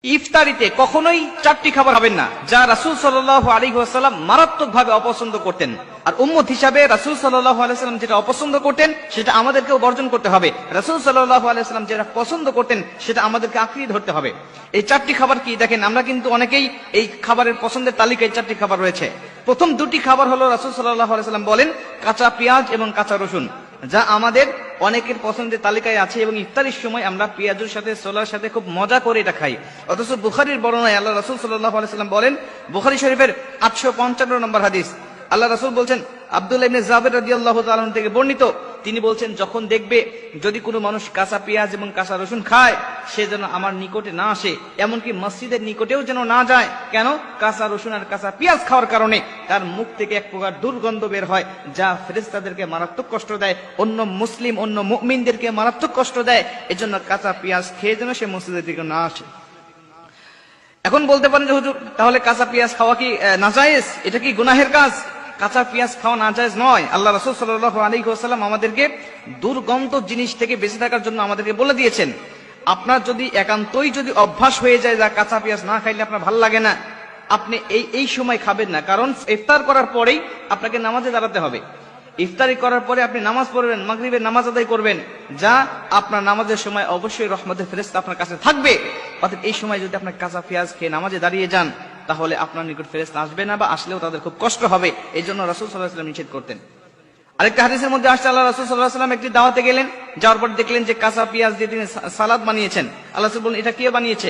ইফতারিতে কখনোই চারটি খাবার খাবেন না, যা রাসূল সাল্লাল্লাহু আলাইহি ওয়াসাল্লাম মারাত্মকভাবে অপছন্দ করতেন। আর উম্মত হিসাবে রাসূল সাল্লাল্লাহু আলাইহি ওয়াসাল্লাম যেটা অপছন্দ করতেন সেটা আমাদেরকেও বর্জন করতে হবে। রাসূল সাল্লাল্লাহু আলাইহি ওয়াসাল্লাম যেটা পছন্দ করতেন সেটা আমাদেরকে আঁকড়িয়ে ধরতে হবে। এই চারটি খাবার কি দেখেন, আমরা কিন্তু অনেকেই এই খাবারের পছন্দের তালিকায় চারটি খাবার রয়েছে। প্রথম দুটি খাবার হলো রাসূল সাল্লাল্লাহু আলাইহি ওয়াসাল্লাম বলেন কাঁচা পেঁয়াজ এবং কাঁচা রসুন, যা আমাদের অনেকের পছন্দের তালিকায় আছে এবং ইফতারির সময় আমরা পেঁয়াজের সাথে ছোলার সাথে খুব মজা করে এটা খাই। অথচ বুখারীর বর্ণনায় আল্লাহ রাসূল সাল্লাল্লাহু আলাইহি ওয়াসাল্লাম বলেন, বুখারী শরীফের 855 নম্বর হাদিস, আল্লাহ রাসূল বলছেন, আব্দুল্লাহ ইবনে জাবের রাদিয়াল্লাহু তাআলা আনহু থেকে বর্ণিত, তিনি বলছেন, যখন দেখবে যদি কোনো মানুষ কাঁচা পেঁয়াজ এবং কাঁচা রসুন খায়, সে যেন আমার নিকটে না আসে, এমনকি মসজিদের নিকটেও যেন না যায়। কেন? কাঁচা রসুন আর কাঁচা পেঁয়াজ খাওয়ার কারণে তার মুখ থেকে এক প্রকার দুর্গন্ধ বের হয়, যা ফেরেশতাদেরকে মারাত্মক কষ্ট দেয়, অন্য মুসলিম অন্য মুমিনদেরকে মারাত্মক কষ্ট দেয়। এজন্য কাঁচা পেঁয়াজ খেয়ে যেন সে মসজিদের দিকে না আসে। এখন বলতে পারেন যে হুজুর, তাহলে কাঁচা পেঁয়াজ খাওয়া কি নাজায়েজ? এটা কি গুনাহের কাজ? কাঁচা পেঁয়াজ খাওয়া নাজায়েজ নয়। আল্লাহ রাসূল সাল্লাল্লাহু আলাইহি ওয়াসাল্লাম আমাদেরকে দুর্গন্ধ জিনিস থেকে বেঁচে থাকার জন্য আমাদেরকে বলে দিয়েছেন। আপনার যদি একান্তই যদি অভ্যাস হয়ে যায় যা কাঁচা পেঁয়াজ না খাইলে আপনার ভালো লাগে না, আপনি এই সময় খাবেন না। কারণ ইফতার করার পরেই আপনাকে নামাজে দাঁড়াতে হবে। ইফতারি করার পরে আপনি নামাজ পড়বেন, মাগরিবের নামাজ আদায় করবেন, যা আপনার নামাজের সময় অবশ্যই রহমতের ফেরেশতা আপনার কাছে থাকবে। অর্থাৎ এই সময় যদি আপনার কাঁচা পেঁয়াজ খেয়ে নামাজে দাঁড়িয়ে যান, তাহলে আপনার নিকট ফেরেশতা আসবে না, বা আসলেও তাদের খুব কষ্ট হবে। এই জন্য রাসূল সাল্লাল্লাহু আলাইহি ওয়াসাল্লাম নিষেধ করতেন। আরেকটা হাদিসের মধ্যে আসছে, আল্লাহ রাসূল সাল্লাল্লাহু আলাইহি ওয়াসাল্লাম একটি দাওয়াতে গেলেন, যাওয়ার পর দেখলেন যে কাঁচা পেঁয়াজ দিয়ে তিনি সালাদ বানিয়েছেন। আল্লাহ রাসূল বললেন, এটা কে বানিয়েছে?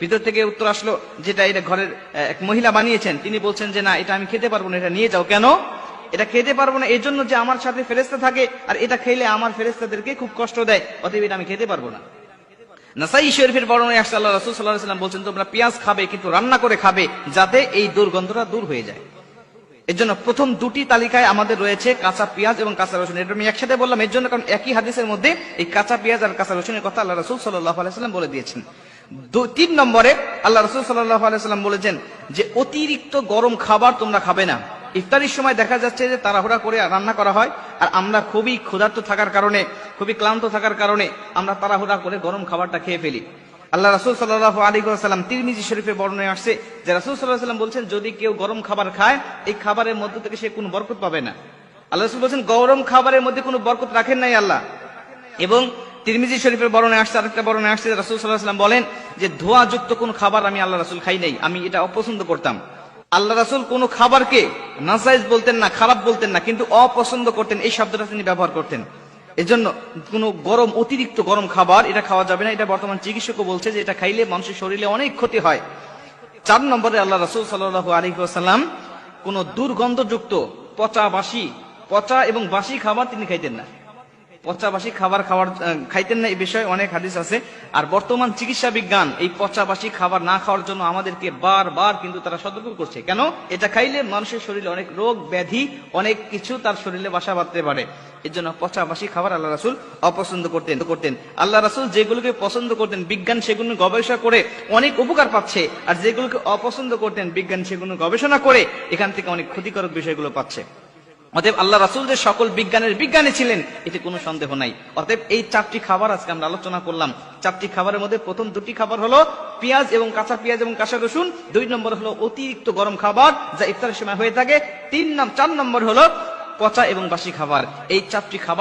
ভিতর থেকে উত্তর আসলো যেটা এটা ঘরের এক মহিলা বানিয়েছেন। তিনি বলছেন যে না, এটা আমি খেতে পারবো না, এটা নিয়ে যাও। কেন? এটা খেতে পারবো না এই জন্য যে আমার সাথে ফেরেশতা থাকে, আর এটা খেলে আমার ফেরেশতাদেরকে খুব কষ্ট দেয়, অতএব এটা আমি খেতে পারবো না। নাসাঈ শরীফের বর্ণনায় আসছে, আল্লাহ রাসূল সাল্লাল্লাহু আলাইহি ওয়াসাল্লাম বলছেন, তোমরা পেঁয়াজ খাবে কিন্তু রান্না করে খাবে, যাতে এই দুর্গন্ধটা দূর হয়ে যায়। এর জন্য প্রথম দুটি তালিকায় আমাদের রয়েছে কাঁচা পেঁয়াজ এবং কাঁচা রসুন। এটা আমি একসাথে বললাম এর জন্য, কারণ একই হাদিসের মধ্যে এই কাঁচা পেঁয়াজ আর কাঁচা রসুনের কথা আল্লাহ রাসূল সাল্লাল্লাহু আলাইহি ওয়াসাল্লাম বলে দিয়েছেন। 3 নম্বরে আল্লাহ রাসূল সাল্লাল্লাহু আলাইহি ওয়াসাল্লাম বলেছেন যে অতিরিক্ত গরম খাবার তোমরা খাবে না। ইফতারির সময় দেখা যাচ্ছে যে তাড়াহুড়া করে রান্না করা হয়, আর আমরা খুবই ক্ষুধার্ত থাকার কারণে, খুবই ক্লান্ত থাকার কারণে আমরা তাড়াহুড়া করে গরম খাবারটা খেয়ে ফেলি। আল্লাহ রাসূল সাল্লাল্লাহু আলাইহি ওয়াসাল্লাম তিরমিজি শরীফে বর্ণনায় আসছে যে রাসূল সাল্লাল্লাহু আলাইহি ওয়াসাল্লাম বলছেন, যদি কেউ গরম খাবার খায়, এই খাবারের মধ্য থেকে সে কোনো বরকত পাবে না। আল্লাহ রাসূল বলছেন, গরম খাবারের মধ্যে কোনো বরকত রাখেন নাই আল্লাহ। এবং তিরমিজি শরীফের বর্ণনায় আসছে, আরেকটা বর্ণনায় আসছে রাসূল সাল্লাল্লাহু আলাইহি ওয়াসাল্লাম বলেন যে ধোঁয়াযুক্ত কোন খাবার আমি আল্লাহ রাসূল খাই নাই, আমি এটা অপছন্দ করতাম। আল্লাহ রাসূল কোন খাবারকে নাজায়েজ বলতেন না, খারাপ বলতেন না, কিন্তু অপছন্দ করতেন, এই শব্দটা তিনি ব্যবহার করতেন। এজন্য কোন গরম, অতিরিক্ত গরম খাবার এটা খাওয়া যাবে না। এটা বর্তমান চিকিৎসকও বলছে যে এটা খাইলে মানুষের শরীরে অনেক ক্ষতি হয়। 4 নম্বরে আল্লাহ রাসূল সাল্লাল্লাহু আলাইহি ওয়াসাল্লাম কোন দুর্গন্ধযুক্ত পচা এবং বাসি খাবার তিনি খাইতেন না। পচা বাসি খাবার খাইতেন না, এই বিষয়ে অনেক হাদিস আছে। আর বর্তমান চিকিৎসা বিজ্ঞান এই পচা বাসি খাবার না খাওয়ার জন্য আমাদেরকে বারবার কিন্তু তারা সতর্ক করছে। কেন? এটা খাইলে মানুষের শরীরে অনেক রোগ ব্যাধি, অনেক কিছু তার শরীরে বাসা বাঁধতে পারে। এর জন্য পচা বাসি খাবার আল্লাহ রাসূল অপছন্দ করতেন। আল্লাহ রাসূল যেগুলোকে পছন্দ করতেন, বিজ্ঞান সেগুলো গবেষণা করে অনেক উপকার পাচ্ছে, আর যেগুলোকে অপছন্দ করতেন, বিজ্ঞান সেগুলো গবেষণা করে এখান থেকে অনেক ক্ষতিকারক বিষয়গুলো পাচ্ছে। অতএব আল্লাহ রাসূল যে সকল বিজ্ঞানের বিজ্ঞানী ছিলেন, এতে কোনো সন্দেহ নাই। অতএব এই 4টি খাবার আজকে আমরা আলোচনা করলাম। 4টি খাবারের মধ্যে প্রথম 2টি খাবার হলো পেঁয়াজ এবং কাঁচা পেঁয়াজ এবং কাঁচা রসুন। 2 নম্বর হলো অতিরিক্ত গরম খাবার, যা ইফতারের সময় হয়ে থাকে। 4 নম্বর হলো পচা এবং বাসি খাবার। এই 4টি খাবার